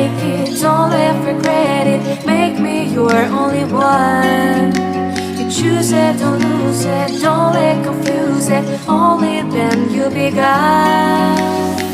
take it, don't live regret it. Make me your only one. You choose it, don't lose it, don't let confuse it. Only then you'll be God.